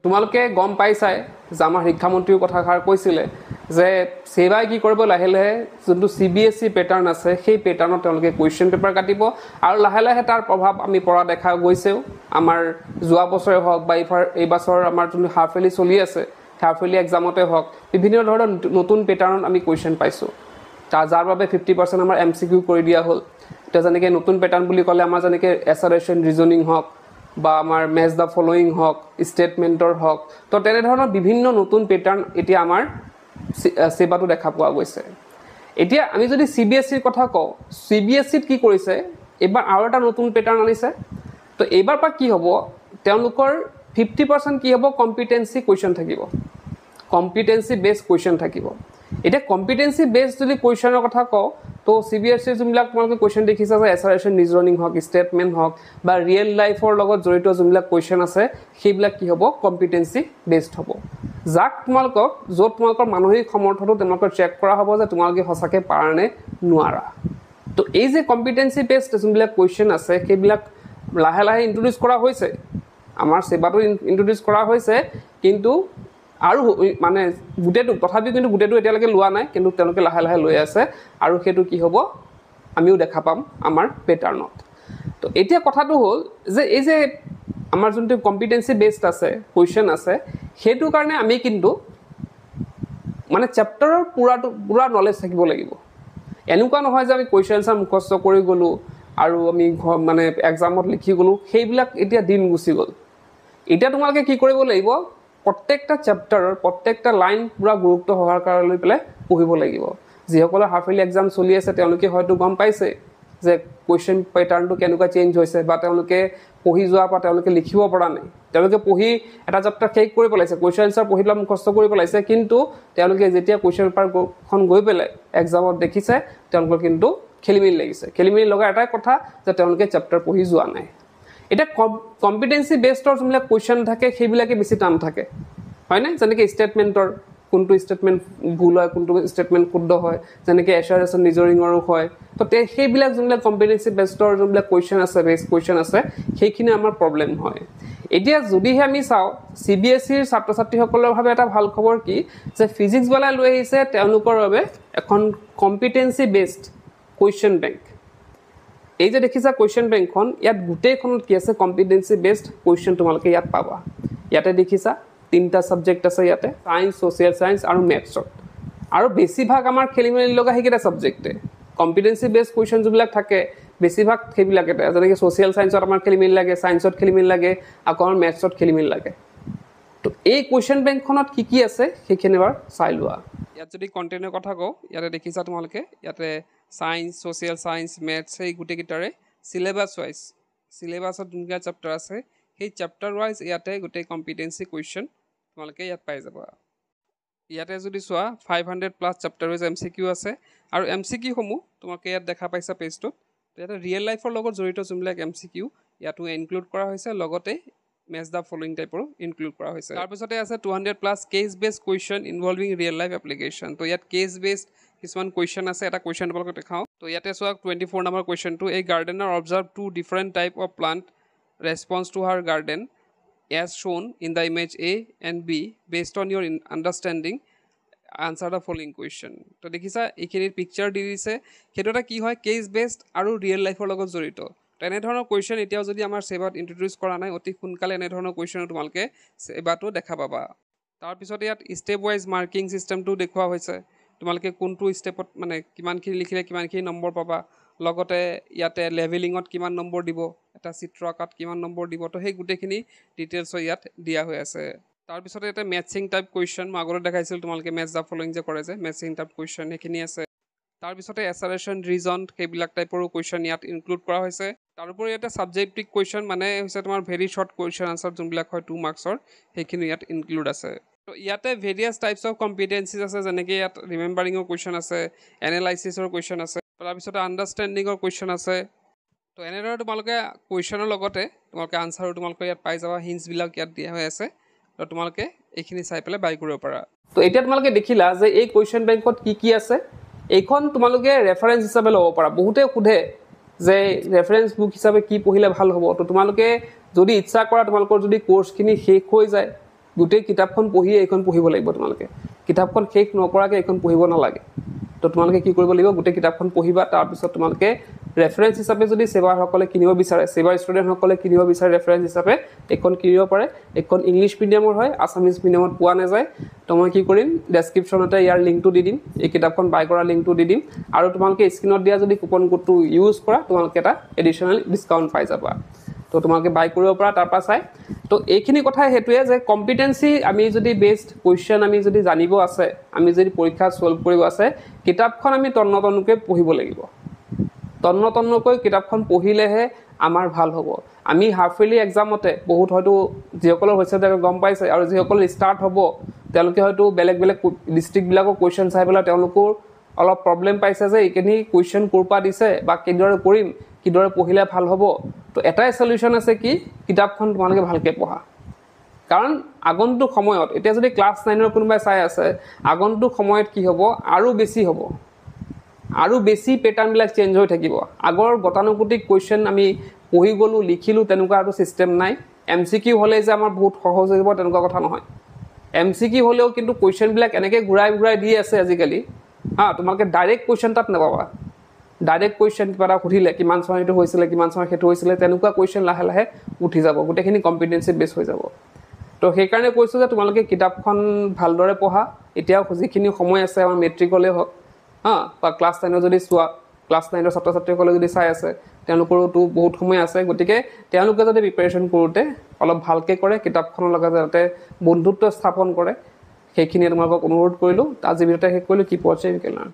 তোমালোকে গম পাইছাই যে আমাৰ শিক্ষামন্ত্ৰীৰ কথাষাৰ কৈছিলে যে সেৱাই কি কৰিব লাহে লাহে যোনটো CBSE পেটাৰ্ণ আছে সেই পেটাৰ্ণত তেওঁলোকে কুৱেশ্যন পেপাৰ কাটিব আৰু লাহে লাহে তাৰ প্ৰভাৱ আমি পৰা দেখা গৈছেও আমাৰ যোৱা বছৰে হওক বা এই বছৰ আমাৰ যোনটো হাফ ইয়াৰলি চলি আছে হাফ ইয়াৰলি এক্সামতে হওক বিভিন্ন ধৰণৰ নতুন পেটাৰ্ণত আমি কুৱেশ্যন পাইছোঁ যাৰ বাবে 50% আমাৰ MCQ কৰি দিয়া হ'ল এতিয়া যেনেকৈ নতুন পেটাৰ্ণ বুলি ক'লে আমাৰ যেনেকৈ এছাৰেশ্যন ৰিজনিং হওক বা আমাৰ মেচ দ্য ফলোয়িং হওক ষ্টেটমেণ্টৰ হওক তো তেনেধৰণৰ বিভিন্ন নতুন পেটাৰ্ণ এতিয়া আমাৰ সেৱাটো দেখা পোৱা গৈছে এতিয়া আমি যদি CBSEৰ কথা কওঁ CBSEত কি কৰিছে এবাৰ আৰু এটা নতুন পেটাৰ্ণ আনিছে তো এইবাৰ পৰা কি হ'ব তেওঁলোকৰ 50% কি হ'ব কম্পিটেন্সি কুৱেশ্যন থাকিব কম্পিটেন্সি বেছ কুৱেশ্যন থাকিব এতিয়া কম্পিটেন্সি বেছ যদি কুৱেশ্যনৰ কথা কওঁ তো CBSEৰ যোনবিলাক তোমালোকে কুৱেশ্যন দেখিছা যে এছাৰেশ্যন ৰিজনিং হওক ষ্টেটমেণ্ট হওক বা ৰিয়েল লাইফৰ লগত জড়িত যোনবিলাক কুৱেশ্যন আছে সেইবিলাক কি হ'ব কম্পিটেন্সি বেছড হ'ব যাক তোমালোকক য'ত তোমালোকৰ মানসিক সমৰ্থনটো তোমালোকৰ চেক কৰা হ'ব যে তোমালোকে সঁচাকৈ পাৰা নে নোৱাৰা তো এই যে কম্পিটেন্সি বেছড যোনবিলাক কুৱেশ্যন আছে সেইবিলাক লাহে লাহে ইন্ট্ৰডিউচ কৰা হৈছে আমাৰ সেৱাটো ইন্ট্ৰডিউচ কৰা হৈছে কিন্তু আৰু মানে গোটেইটো তথাপিও কিন্তু গোটেইটো এতিয়ালৈকে লোৱা নাই কিন্তু তেওঁলোকে লাহে লাহে লৈ আছে আৰু সেইটো কি হ'ব আমিও দেখা পাম আমাৰ পেটাৰ্ণত তো এতিয়া কথাটো হ'ল যে এই যে আমাৰ যোনটো কম্পিটেন্সি বেছড আছে কুৱেশ্যন আছে সেইটো কাৰণে আমি কিন্তু মানে চেপ্টাৰৰ পুৰা নলেজ থাকিব লাগিব এনেকুৱা নহয় যে আমি কুৱেশ্যন আনচাৰ মুখস্থ কৰি গ'লোঁ আৰু আমি মানে এক্সামত লিখি গ'লোঁ সেইবিলাক এতিয়া দিন গুচি গ'ল এতিয়া তোমালোকে কি কৰিব লাগিব প্ৰত্যেকটা চেপ্টাৰৰ প্ৰত্যেকটা লাইন পুৰা গুৰুত্ব সহকাৰে লৈ পেলাই পঢ়িব লাগিব যিসকলৰ হাফ ইয়াৰলি এক্সাম চলি আছে তেওঁলোকে হয়তো গম পাইছে যে কুৱেশ্যন পেটাৰ্ণটো কেনেকুৱা চেঞ্জ হৈছে বা তেওঁলোকে পঢ়ি যোৱাৰ পৰা তেওঁলোকে লিখিব পৰা নাই তেওঁলোকে পঢ়ি এটা চেপ্টাৰ শেষ কৰি পেলাইছে কুৱেশ্যন আনচাৰ পঢ়ি পেলাই মুখস্থ কৰি পেলাইছে কিন্তু তেওঁলোকে যেতিয়া কুৱেশ্যন পেপাৰখন গৈ পেলাই এক্সামত দেখিছে তেওঁলোকৰ কিন্তু খেলিমেলি লাগিছে খেলিমেলি লগা এটাই কথা যে তেওঁলোকে চেপ্টাৰ পঢ়ি যোৱা নাই এটা কম্পিটেন্সি বেছডৰ যোনবিলাক কুৱেশ্যন থাকে সেইবিলাকে বেছি টান থাকে হয়নে যেনেকৈ ষ্টেটমেণ্টৰ কোনটো ষ্টেটমেণ্ট ভুল হয় কোনটো ষ্টেটমেণ্ট শুদ্ধ হয় যেনেকৈ এছাৰেশ্যন ৰিজনিঙৰো হয় তো সেইবিলাক যোনবিলাক কম্পিটেন্সি বেছডৰ যোনবিলাক কুৱেশ্যন আছে বেছ কুৱেশ্যন আছে সেইখিনি আমাৰ প্ৰব্লেম হয় এতিয়া যদিহে আমি চাওঁ CBSEৰ ছাত্ৰ ছাত্ৰীসকলৰ বাবে এটা ভাল খবৰ কি যে ফিজিক্সৱালাই লৈ আহিছে তেওঁলোকৰ বাবে এখন কম্পিটেন্সি বেছড কুৱেশ্যন বেংক এই যে দেখিছা কুৱেশ্যন বেংকখন ইয়াত গোটেইখনত কি আছে কম্পিটেন্সি বেছড কুৱেশ্যন তোমালোকে ইয়াত পাবা ইয়াতে দেখিছা তিনিটা সাবজেক্ট আছে ইয়াতে সায়েন্স সোশিয়াল সায়েন্স আৰু মেথছত আৰু বেছিভাগ আমাৰ খেলিমেলি লগা সেইকেইটা সাবজেক্টে কম্পিটেন্সি বেছড কুৱেশ্যন যিবিলাক থাকে বেছিভাগ সেইবিলাকে যেনেকৈ সোশিয়াল সায়েন্সত আমাৰ খেলিমেলি লাগে সায়েন্সত খেলিমেলি লাগে আকৌ আমাৰ মেথছত খেলিমেলি লাগে তো এই কুৱেশ্যন বেংকখনত কি কি আছে সেইখিনি এবাৰ চাই লোৱা ইয়াত যদি কণ্টেণ্টৰ কথা কওঁ ইয়াতে দেখিছা তোমালোকে ইয়াতে সায়েন্স সোশিয়াল সায়েন্স মেথছ এই গোটেইকেইটাৰে চিলেবাছ ৱাইজ চিলেবাছত যোনকেইটা চেপ্টাৰ আছে সেই চেপ্টাৰ ৱাইজ ইয়াতে গোটেই কম্পিটেন্সি কুৱেশ্যন তোমালোকে ইয়াত পাই যাবা ইয়াতে যদি চোৱা 500+ চেপ্টাৰ ৱাইজ MCQ আছে আৰু MCQ সমূহ তোমালোকে ইয়াত দেখা পাইছা পেজটোত ইয়াতে ৰিয়েল লাইফৰ লগত জড়িত যোনবিলাক MCQ ইয়াতো ইনক্লুড কৰা হৈছে লগতে মেচ দ্য ফলোয়িং টাইপৰো ইনক্লুড কৰা হৈছে তাৰপিছতে আছে 200+ case based question involving real life application তো ইয়াত কেছ বেছড কিছুমান কুৱেশ্যন আছে এটা কুৱেশ্যন তোমালোকে দেখাওঁ তো ইয়াতে চোৱা 24 নম্বৰ কুৱেশ্যনটো এই gardener observe 2 different type of plant response two her garden as shown in the image A and B based on your understanding answer the following question তো দেখিছা এইখিনিৰ পিকচাৰ দি দিছে সেইটো এটা কি হয় কেছ বেছড আৰু ৰিয়েল লাইফৰ লগত জড়িত তেনেধৰণৰ কুৱেশ্যন এতিয়াও যদি আমাৰ সেৱাত ইন্ট্ৰডিউচ কৰা নাই অতি সোনকালে এনেধৰণৰ কুৱেশ্যন তোমালোকে সেৱাটো দেখা পাবা তাৰপিছত ইয়াত ষ্টেপ ৱাইজ মাৰ্কিং চিষ্টেমটো দেখুওৱা হৈছে তোমালোকে কোনটো ষ্টেপত মানে কিমানখিনি লিখিলে কিমানখিনি নম্বৰ পাবা লগতে ইয়াতে লেভেলিঙত কিমান নম্বৰ দিব এটা চিত্ৰ আকাত কিমান নম্বৰ দিব তো সেই গোটেইখিনি ডিটেইলছ ইয়াত দিয়া হৈ আছে তাৰপিছতে ইয়াতে মেথছিং টাইপ কুৱেশ্যন মই আগতে দেখাইছিলোঁ তোমালোকে মেথছ দ্য ফলোয়িং যে কৰে যে মেথছিং টাইপ কুৱেশ্যন সেইখিনি আছে তাৰপিছতে এছাৰেশ্যন ৰিজন সেইবিলাক টাইপৰো কুৱেশ্যন ইয়াত ইনক্লুড কৰা হৈছে তাৰোপৰি ইয়াতে ছাবজেক্টিভ কুৱেশ্যন মানে হৈছে তোমাৰ ভেৰি শ্বৰ্ট কুৱেশ্যন আনচাৰ যোনবিলাক হয় 2 মাৰ্কছৰ সেইখিনি ইয়াত ইনক্লুড আছে তো ইয়াতে ভেৰিয়াছ টাইপছ অফ কম্পিটেন্সিজ আছে যেনেকৈ ইয়াত ৰিমেম্বাৰিঙৰ কুৱেশ্যন আছে এনালাইচিছৰ কুৱেশ্যন আছে তাৰপিছতে আণ্ডাৰষ্টেণ্ডিঙৰ কুৱেশ্যন আছে তো এনেদৰে তোমালোকে কুৱেশ্যনৰ লগতে তোমালোকে আনচাৰো তোমালোকে ইয়াত পাই যাবা হিণ্টছবিলাক ইয়াত দিয়া হৈ আছে তো তোমালোকে এইখিনি চাই পেলাই বাই কৰিব পাৰা তো এতিয়া তোমালোকে দেখিলা যে এই কুৱেশ্যন বেংকত কি কি আছে এইখন তোমালোকে ৰেফাৰেঞ্চ হিচাপে ল'ব পাৰা বহুতে সোধে যে ৰেফাৰেঞ্চ বুক হিচাপে কি পঢ়িলে ভাল হ'ব তো তোমালোকে যদি ইচ্ছা কৰা তোমালোকৰ যদি কোৰ্চখিনি শেষ হৈ যায় গোটেই কিতাপখন পঢ়ি এইখন পঢ়িব লাগিব তোমালোকে কিতাপখন শেষ নকৰাকৈ এইখন পঢ়িব নালাগে তো তোমালোকে কি কৰিব লাগিব গোটেই কিতাপখন পঢ়িবা তাৰপিছত তোমালোকে ৰেফাৰেন্স হিচাপে যদি সেবাৰসকলে কিনিব বিচাৰে সেবাৰ ষ্টুডেণ্টসকলে কিনিব বিচাৰে ৰেফাৰেন্স হিচাপে এইখন কিনিব পাৰে এইখন ইংলিছ মিডিয়ামৰ হয় আছামিজ মিডিয়ামত পোৱা নাযায় তো মই কি কৰিম ডেছক্ৰিপশ্যনতে ইয়াৰ লিংকটো দি দিম এই কিতাপখন বাই কৰা লিংকটো দি দিম আৰু তোমালোকে স্ক্ৰীনত দিয়া যদি কুপন কোডটো ইউজ কৰা তোমালোকে এটা এডিশ্যনেল ডিছকাউণ্ট পাই যাবা তো তোমালোকে বাই কৰিব পৰা তাৰপৰা চাই তো এইখিনি কথা হেতুৱে যে কম্পিটেন্সি আমি যদি বেসড কোৱেশ্চন আমি যদি জানিব আছে আমি যদি পৰীক্ষা সলভ কৰিব আছে কিতাপখন আমি তন্নতন্নকৈ পঢ়িব লাগিব তন্নতন্নকৈ কিতাপখন পঢ়িলেহে আমাৰ ভাল হ'ব আমি হাফ ইয়াৰলি এক্সামতে বহুত হয়তো যিসকলৰ হৈছে তেওঁলোকে গম পাইছে আৰু যিসকল ষ্টাৰ্ট হ'ব তেওঁলোকে হয়তো বেলেগ বেলেগ ডিষ্ট্ৰিক্টবিলাকৰ কুৱেশ্চন চাই পেলাই তেওঁলোকৰ অলপ প্ৰব্লেম পাইছে যে এইখিনি কুৱেশ্চন কৰপা দিছে বা কিদৰে কৰিম কিদৰে পঢ়িলে ভাল হ'ব তো এটাই সলিউশন আছে কি কিতাপখন তোমালোকে ভালকৈ পঢ়া কাৰণ আগন্তুক সময়ত এতিয়া যদি ক্লাছ 9 ৰ কোনোবাই চাই আছে আগন্তুক সময়ত কি হ'ব আৰু বেছি হ'ব আৰু বেছি প্যাটাৰ্নবিলাক চেঞ্জ হৈ থাকিব আগৰ গতানুগতিক কোৱেশ্চন আমি পঢ়ি গলো লিখিলো তেনেকুৱা আৰু সিস্টেম নাই এমসিকিউ হলে যে আমাৰ বহুত সহজ হৈ যাব তেনেকুৱা কথা নহয় এমসিকিউ হলেও কিন্তু কোৱেশ্চনবিলাক এনেকৈ ঘূৰাই ঘূৰাই দি আছে আজিকালি তোমালোকে ডাইৰেক্ট কোৱেশ্চন তাত নাপাবা ডাইৰেক্ট কোৱেশ্চন কিবা সুধিলে কিমান সময় এইটো হৈছিলে কিমান সময় সেইটো হৈছিলে তেনেকুৱা কোৱেশ্চন লাহে লাহে উঠি যাব গোটেইখিনি কম্পিটেন্সি বেস হৈ যাব তো সেইকাৰণে কৈছো যে তোমালোকে কিতাপখন ভালদৰে পঢ়া এতিয়াও যিখিনি সময় আছে আমাৰ মেট্ৰিকলে হওক বা ক্লাছ 10 যদি চোৱা ক্লাছ 9 ৰ ছাত্ৰ-ছাত্ৰীসকলে যদি চাই আছে তেওঁলোকৰতো বহুত সময় আছে গতিকে তেওঁলোকে যদি প্ৰিপাৰেচন কৰোতে অলপ ভালকৈ কৰে কিতাপখনৰ লগত যাতে বন্ধুত্ব স্থাপন কৰে সেইখিনি তোমালোকক অনুৰোধ কৰিলো আজি ভিডিঅ'তে শেষ কৰিলো কি পঢ়ছে